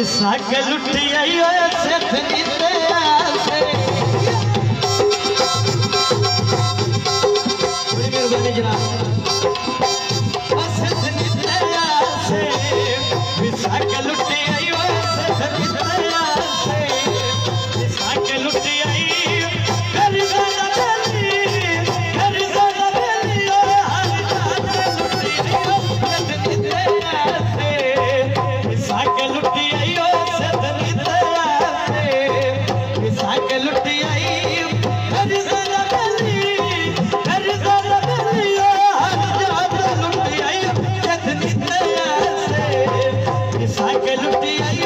साके लुटी आई से थनीते आसे बड़ी मेहरबानी जनाब से थनीते आसे साके लुटी आई से थनीते आसे साके लुटी आई कर ज़्यादा बेली हर ज़्यादा बेली हर ज़्यादा लुटी आई थनीते आसे साके लुटी आई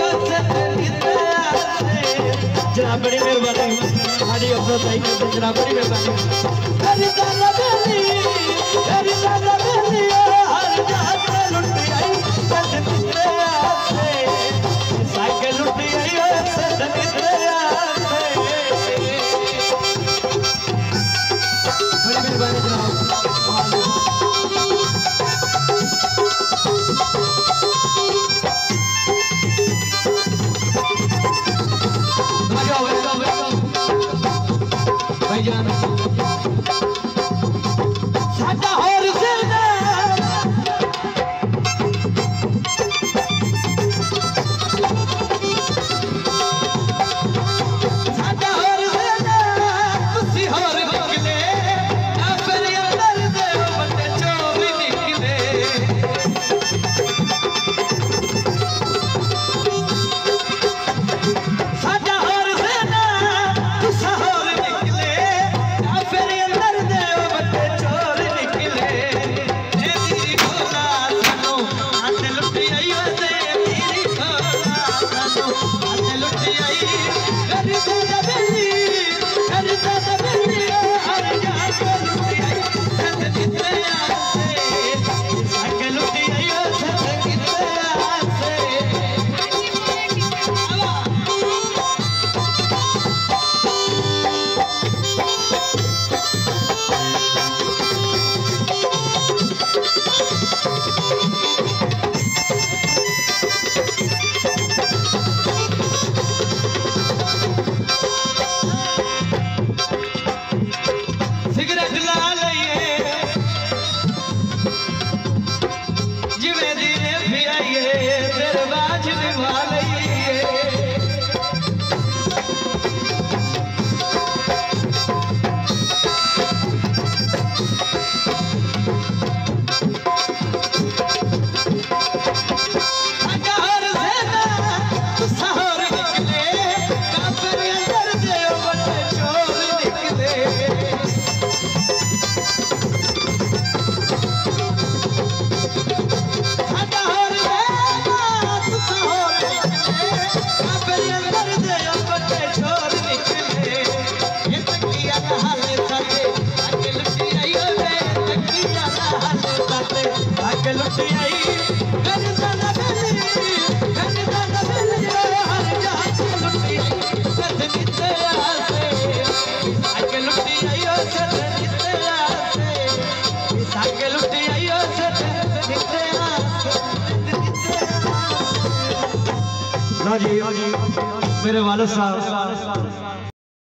बड़ी मेहरबानी हमारी अपना सही करते जनाब बड़ी मेहरबानी जी मेरे वालिद साहब